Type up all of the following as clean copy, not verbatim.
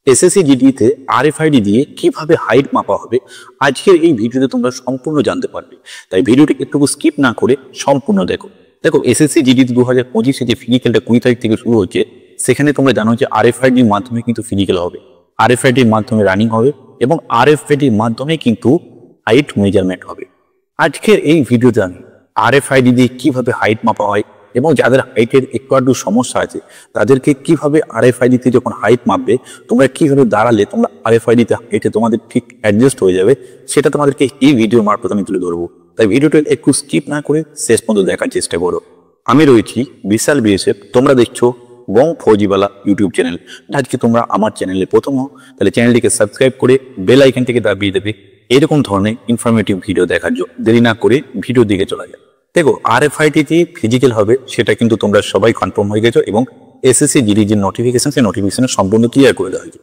SSC জিডিতে RFID দিয়ে কিভাবে height মাপা হবে আজকের এই ভিডিওতে তোমরা সম্পূর্ণ জানতে পারবে। তাই ভিডিওটি একটু স্কিপ না করে সম্পূর্ণ দেখো। এসএসসি জিডিতে 2025 যে ফিজিক্যালটা 20 তারিখ থেকে শুরু হচ্ছে, সেখানে তোমরা জানো যে আরএফআইডির মাধ্যমে কিন্তু ফিজিক্যাল হবে, আরএফআইডির মাধ্যমে রানিং হবে এবং আরএফআইডির মাধ্যমে কিন্তু হাইট মেজারমেন্ট হবে। আজকের এই ভিডিওতে আমি আরএফআইডি দিয়ে কিভাবে হাইট মাপা হয় এবং যাদের হাইটের একটু আধটু সমস্যা আছে তাদেরকে কিভাবে আরএফআইডিতে যখন হাইট মাপবে তোমরা কিভাবে দাঁড়ালে তোমরা আরএফআইডিতে হাইটে তোমাদের ঠিক অ্যাডজাস্ট হয়ে যাবে, সেটা তোমাদেরকে এই ভিডিও মারফত আমি তুলে ধরবো। তাই ভিডিওটা একটু স্কিপ না করে শেষ পর্যন্ত দেখার চেষ্টা করো। আমি রয়েছি বিশাল বিএসএফ, তোমরা দেখছো বং ফৌজিওয়ালা ইউটিউব চ্যানেল। আজকে তোমরা আমার চ্যানেলে প্রথম হও, তাহলে চ্যানেলটিকে সাবস্ক্রাইব করে বেল আইকনটিকে দাবিয়ে দেবে এরকম ধরনের ইনফরমেটিভ ভিডিও দেখার জন্য। দেরি না করে ভিডিওর দিকে চলে যায়। দেখো, আরএফআইডি যে ফিজিক্যাল হবে সেটা কিন্তু তোমরা সবাই কনফার্ম হয়ে গেছো এবং এসএসসি জিডি যে নোটিফিকেশন, সেই নোটিফিকেশনে সম্পূর্ণ ক্লিয়ার করে দেওয়া হয়েছে।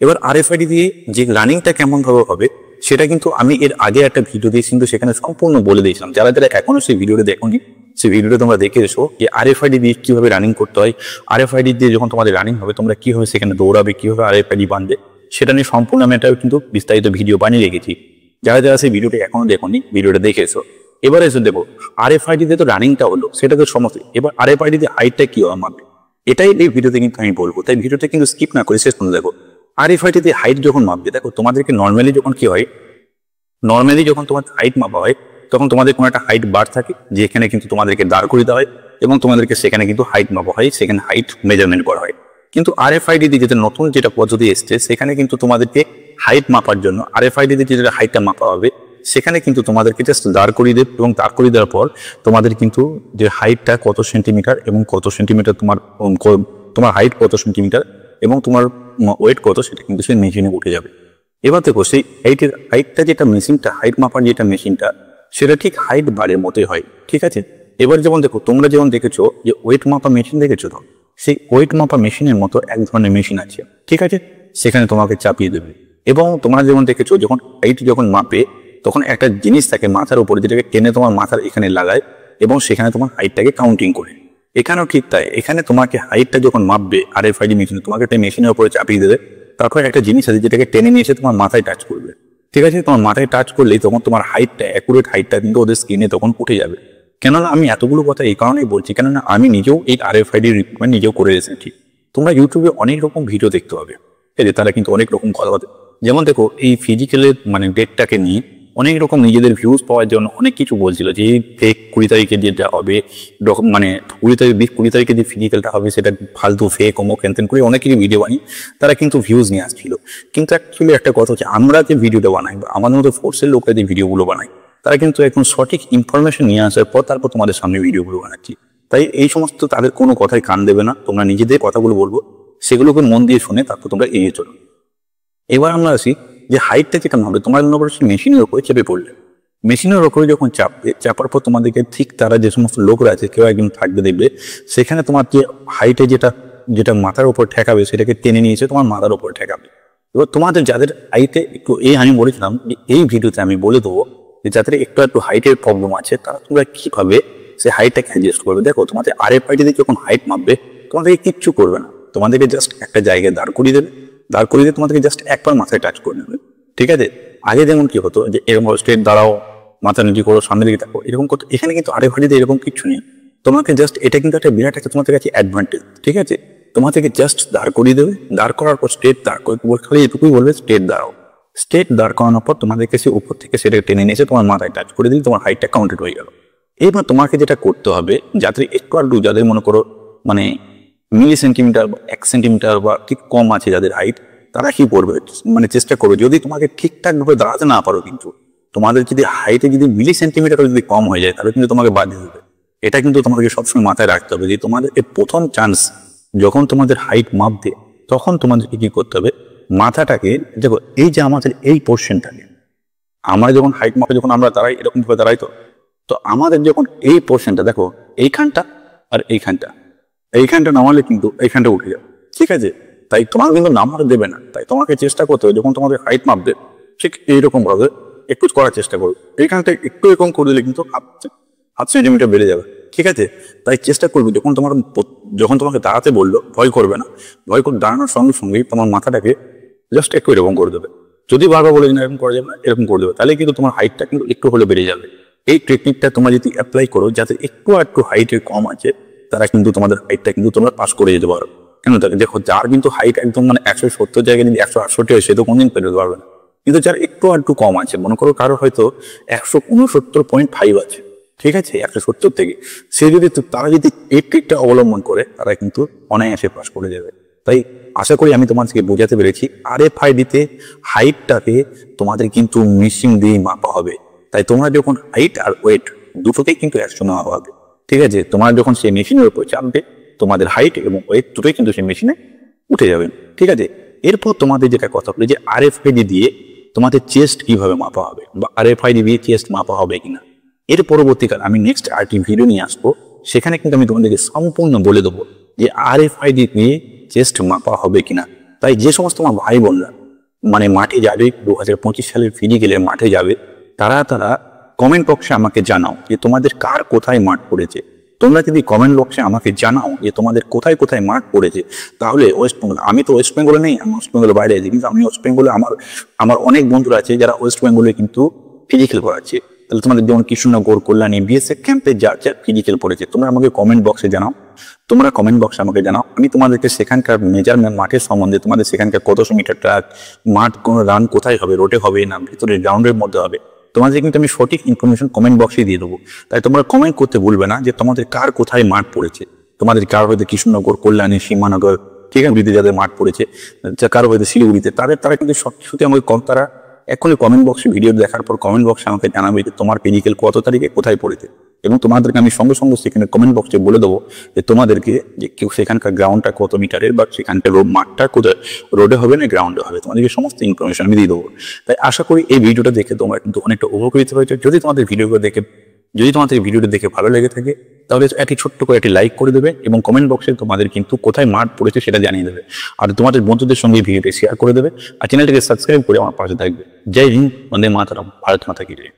এবার আরএফআইডি দিয়ে যে রানিংটা কেমন ভাবে হবে সেটা কিন্তু আমি এর আগে একটা ভিডিও দিয়েছি, কিন্তু সেখানে সম্পূর্ণ বলে দিয়েছিলাম। যারা যারা এখনো সেই ভিডিওটা দেখোনি, সেই ভিডিওটা তোমরা দেখে এসো যে আরএফআইডি দিয়ে কিভাবে রানিং করতে হয়, আরএফআইডি দিয়ে যখন তোমাদের রানিং হবে তোমরা কিভাবে সেখানে দৌড়াবে, কিভাবে আরএফআইডি বানবে, সেটা নিয়ে সম্পূর্ণ আমি একটা কিন্তু বিস্তারিত ভিডিও বানিয়ে রেখেছি। যারা যারা সেই ভিডিওটা এখনো দেখোনি, ভিডিওটা দেখে এসো। এবার এসে দেখো, আরএফআইডি তে তো রানিংটা হলো, সেটা তো সমস্ত। এবার আরএফআইডি তে হাইটটা কি হবে মাপবে, এটাই এই ভিডিওতে কিন্তু আমি বলবো। তাই ভিডিওটা কিন্তু স্কিপ না করে শেষ পর্যন্ত দেখো। আরএফআইডি তে হাইট যখন মাপবে, দেখো তোমাদেরকে নর্মালি যখন কি হয়, নর্মালি যখন তোমার হাইট মাপা হয় তখন তোমাদের কোনো একটা হাইট বার থাকে, যেখানে কিন্তু তোমাদেরকে দাঁড় করে দেওয়া হয় এবং তোমাদেরকে সেখানে কিন্তু হাইট মাপা হয়, সেখানে হাইট মেজারমেন্ট করা হয়। কিন্তু আরএফআইডি দিয়ে যেটা নতুন যেটা পদ্ধতি এসছে, সেখানে কিন্তু তোমাদেরকে হাইট মাপার জন্য আরএফআইডি দিয়ে যেটা হাইটটা মাপা হবে সেখানে কিন্তু তোমাদেরকে জাস্ট দাঁড় করিয়ে দেবে এবং দাঁড় করিয়ে দেওয়ার পর তোমাদের কিন্তু যে হাইটটা কত সেন্টিমিটার এবং কত সেন্টিমিটার তোমার হাইট কত সেন্টিমিটার এবং তোমার ওয়েট কত, সেটা কিন্তু সেই মেশিনে উঠে যাবে। এবার দেখো, সেই হাইটটা যেটা মেশিনটা, হাইট মাপার যেটা মেশিনটা, সেটা ঠিক হাইট বারের মতোই হয়, ঠিক আছে। এবার যেমন দেখো, তোমরা যেমন দেখেছো যে ওয়েট মাপা মেশিন দেখেছো, তো সেই ওয়েট মাপা মেশিনের মতো এক ধরনের মেশিন আছে, ঠিক আছে। সেখানে তোমাকে চাপিয়ে দেবে এবং তোমরা যেমন দেখেছো যখন হাইট যখন মাপে তখন একটা জিনিস থাকে মাথার উপরে, যেটাকে টেনে তোমার মাথার এখানে লাগায় এবং সেখানে তোমার হাইটটাকে কাউন্টিং করে। এখানেও ঠিক তাই, এখানে তোমাকে হাইটটা যখন মাপবে আরএফআইডি মেশিনে, তোমাকে একটা মেশিনের উপরে চাপিয়ে দেবে, তারপর একটা জিনিস আছে যেটাকে টেনে নিয়ে এসে তোমার মাথায় টাচ করবে, ঠিক আছে। তোমার মাথায় টাচ করলেই তখন তোমার হাইটটা, অ্যাকুরেট হাইটটা কিন্তু ওদের স্ক্রিনে তখন উঠে যাবে। কেননা আমি এতগুলো কথা এই কারণেই বলছি, কেননা আমি নিজেও এই আরএফআইডি রিক্রুটমেন্ট নিজেও করে এসেছি। তোমরা ইউটিউবে অনেক রকম ভিডিও দেখতে পাবে, ঠিক আছে, তারা কিন্তু অনেক রকম কথা বলে। যেমন দেখো, এই ফিজিক্যালের ডেটটাকে নিয়ে অনেক রকম নিজেদের ভিউজ পাওয়ার জন্য অনেক কিছু বলছিল যে এই ফেক 20 তারিখে যেটা হবে, 20 তারিখে যে ফিজিক্যালটা হবে সেটা ফালতু ফেক অমুক হ্যান করে অনেক কিছু ভিডিও বানিয়ে তারা কিন্তু ভিউজ নিয়ে আসছিল। কিন্তু অ্যাকচুয়ালি একটা কথা হচ্ছে, আমরা যে ভিডিওটা বানাই বা আমাদের মতো ফোর্সের লোকরা যে ভিডিওগুলো বানাই, তারা কিন্তু এখন সঠিক ইনফরমেশন নিয়ে আসার পর তারপর তোমাদের সামনে ভিডিওগুলো বানাচ্ছি। তাই এই সমস্ত তাদের কোনো কথাই কান দেবে না, তোমরা নিজেদের কথাগুলো বলবো, সেগুলোকে মন দিয়ে শুনে তারপর তোমরা এগিয়ে চলো। এবার আমরা আসি যে হাইটটা যেটা হবে, তোমার মেশিনের উপরে চেপে পড়লে, মেশিনের উপরে যখন চাপার পর তোমাদেরকে ঠিক তারা যে সমস্ত লোকরা আছে কেউ একজন থাকবে, দেখবে সেখানে তোমার যে হাইটে যেটা মাথার উপর ঠেকাবে সেটাকে টেনে নিয়েছে তোমার মাথার উপর ঠেকাবে। এবার তোমাদের যাদের হাইটে একটু, আমি বলেছিলাম যে এই ভিডিওতে আমি বলে দেবো যে যাদের একটু হাইটের প্রবলেম আছে তারা তোমরা কিভাবে সেই হাইটটাকে অ্যাডজাস্ট করবে। দেখো, তোমাদের আরএফআইডি দিয়ে যখন হাইট মাপবে তোমাদেরকে কিচ্ছু করবে না, তোমাদেরকে জাস্ট একটা জায়গায় দাঁড় করিয়ে দেবে, দাঁড় করিয়ে দিয়ে তোমাদেরকে জাস্ট একবার মাথায় টাচ করে নেবে, ঠিক আছে। আগে যেমন কি হতো যে এরকম স্ট্রেট দাঁড়াও, মাথা নিচু করো, সামনের দিকে থাকো, এরকম করতো। এখানে কিন্তু আরএফআইডিতে এরকম কিছু নেই। তোমাকে জাস্ট, এটা কিন্তু একটা বিরাট একটা তোমাদের কাছে অ্যাডভান্টেজ, ঠিক আছে। তোমাদেরকে জাস্ট দাঁড় করিয়ে দেবে, দাঁড় করার পর স্ট্রেট দাঁড় করে খালি এটুকুই বলবে স্ট্রেট দাঁড়াও। স্ট্রেট দাঁড় করানোর পর তোমাদেরকে সে উপর থেকে সেটাকে টেনে নিয়ে এসে তোমার মাথায় টাচ করে দিলে তোমার হাইটটা কাউন্টেড হয়ে গেল। এবার তোমাকে যেটা করতে হবে, যাদের একটু যাদের মনে করো মিলি সেন্টিমিটার বা 1 সেন্টিমিটার বা ঠিক কম আছে যাদের হাইট, তারা কি করবে, চেষ্টা করবে যদি তোমাকে ঠিকঠাক ভাবে দাঁড়াতে না পারো, কিন্তু তোমাদের যদি হাইটে যদি মিলি সেন্টিমিটার যদি কম হয়ে যায় তাহলে কিন্তু তোমাকে বাদ দিয়ে দেবে। এটা কিন্তু তোমাদেরকে সবসময় মাথায় রাখতে হবে যে তোমাদেরকে প্রথম চান্স যখন তোমাদের হাইট মাপবে তখন তোমাদেরকে কি করতে হবে, মাথাটাকে, দেখো এই যে আমাদের এই পোর্শনটাকে, আমরা যখন হাইট মাপে যখন আমরা দাঁড়াই এরকম ভাবে দাঁড়াই, তো আমাদের যখন এই পোর্শনটা, দেখো এইখানটা আর এইখানটা নামালে কিন্তু এইখানটা উঠে যাবে, ঠিক আছে। তাই তোমাকে কিন্তু নামাতে দেবে না, তাই তোমাকে চেষ্টা করতে হবে যখন তোমাদের হাইট মাপবে ঠিক এইরকম ভাবে একটু করার চেষ্টা করবে। এইখানটা একটু এরকম করে দিলে কিন্তু 1.5 সেন্টিমিটার বেড়ে যাবে, ঠিক আছে। তাই চেষ্টা করবে যখন তোমাকে দাঁড়াতে বললো ভয় করবে না, ভয় করে দাঁড়ানোর সঙ্গে সঙ্গেই তোমার মাথাটাকে জাস্ট একটু এরকম করে দেবে। যদি বারবার বলে না এরকম করা যাবে না, এরকম করে দেবে, তাহলে কিন্তু তোমার হাইটটা কিন্তু একটু হলে বেড়ে যাবে। এই টেকনিকটা তোমরা যদি অ্যাপ্লাই করো, যাতে একটু হাইটের কম আছে, তারা কিন্তু তোমাদের হাইটটা কিন্তু তোমরা পাস করে যেতে পারো। কেন দেখো, যার কিন্তু হাইট একদম মানে 170 জায়গায় যদি 168 হয়, সে তো কোনদিন পেরোতে পারবে না। কিন্তু যার একটু কম আছে, মনে করো কারো হয়তো 169.5 আছে, ঠিক আছে, 170 থেকে, সে যদি তারা যদি এই ট্রিকটা অবলম্বন করে, তারা কিন্তু অনায়াসে পাস করে যাবে। তাই আশা করি আমি তোমাদেরকে বোঝাতে পেরেছি। RFID-তে হাইটটাকে তোমাদের কিন্তু মেশিন দিয়ে মাপা হবে। তাই তোমরা যখন হাইট আর ওয়েট দুটোকেই কিন্তু একসঙ্গে মাপা হবে, ঠিক আছে। তোমরা যখন সেই মেশিনের উপর চাপবে, তোমাদের হাইট এবং ওয়েট দুটোই কিন্তু সেই মেশিনে উঠে যাবে, ঠিক আছে। এরপর তোমাদের যেটা কথা বলি যে RFID দিয়ে তোমাদের চেস্ট কিভাবে মাপা হবে, বা RFID দিয়ে চেস্ট মাপা হবে কিনা, এর পরবর্তীকাল আমি নেক্সট আরেকটি ভিডিও নিয়ে আসবো। সেখানে কিন্তু আমি তোমাদেরকে সম্পূর্ণ বলে দেবো যে RFID দিয়ে চেস্ট মাপা হবে কিনা। তাই যে সমস্ত আমার ভাই বোনরা মানে মাঠে যাবে, 2025 সালের ফিজিক্যালের মাঠে যাবে, তারা কমেন্ট বক্সে আমাকে জানাও যে তোমাদের কার কোথায় মাঠ পড়েছে। তোমরা যদি কমেন্ট বক্সে আমাকে জানাও যে তোমাদের কোথায় মাঠ পড়েছে, তাহলে ওয়েস্ট বেঙ্গল, আমি তো ওয়েস্ট বেঙ্গলে নেই, আমি ওয়েস্ট বেঙ্গলের বাইরে আছি, কিন্তু আমি ওয়েস্ট বেঙ্গলে আমার অনেক বন্ধুরা আছে যারা ওয়েস্ট বেঙ্গলে কিন্তু ফিজিক্যাল করাচ্ছে। তাহলে তোমাদের যেমন কৃষ্ণনগর, কল্যাণী, BSF ক্যাম্পে যার ফিজিক্যাল পড়েছে, তোমরা আমাকে কমেন্ট বক্সে জানাও। আমি তোমাদেরকে সেখানকার মেজারমেন্ট, মাঠের সম্বন্ধে, তোমাদের সেখানকার কতশো মিটার ট্র্যাক, মাঠ কোন রান কোথায় হবে, রোডে হবে না ভিতরে গ্রাউন্ডের মধ্যে হবে, তোমাদের কিন্তু আমি সঠিক ইনফরমেশন কমেন্ট বক্সে দিয়ে দেবো। তাই তোমরা কমেন্ট করতে ভুলবে না যে তোমাদের কার কোথায় মাঠ পড়েছে। তোমাদের কারো হয়তো কৃষ্ণনগর, কল্যাণী, সীমানগর, ঠিক আছে, যাদের মাঠ পড়েছে, কারো হয়তো শিলিগুড়িতে, তারা কিন্তু সত্যি আমাকে তারা এখনই কমেন্ট বক্সে ভিডিও দেখার পর কমেন্ট বক্সে আমাকে জানাবে যে তোমার ফিজিক্যাল কত তারিখে কোথায় পড়েছে, এবং তোমাদেরকে আমি সঙ্গে সেখানে কমেন্ট বক্সে বলে দেবো যে তোমাদেরকে যে কেউ সেখানকার গ্রাউন্ডটা কত মিটারের, বা সেখানকার মাঠটা কোথায়, রোডে হবে না গ্রাউন্ডে হবে, তোমাদেরকে সমস্ত ইনফরমেশন আমি দিয়ে দেবো। তাই আশা করি এই ভিডিওটা দেখে তোমরা কিন্তু অনেকটা উপকৃত হয়েছে। যদি তোমাদের ভিডিওটা দেখে ভালো লেগে থাকে, তাহলে একটি ছোট্ট করে একটি লাইক করে দেবে, এবং কমেন্ট বক্সে তোমাদের কিন্তু কোথায় মাঠ পড়েছে সেটা জানিয়ে দেবে। আর তোমাদের বন্ধুদের সঙ্গে ভিডিওটি শেয়ার করে দেবে, আর চ্যানেলটিকে সাবস্ক্রাইব করে আমার পাশে থাকবে। জয় হিন্দ, বন্দে মাতরম, ভারত মাতা কি জয়।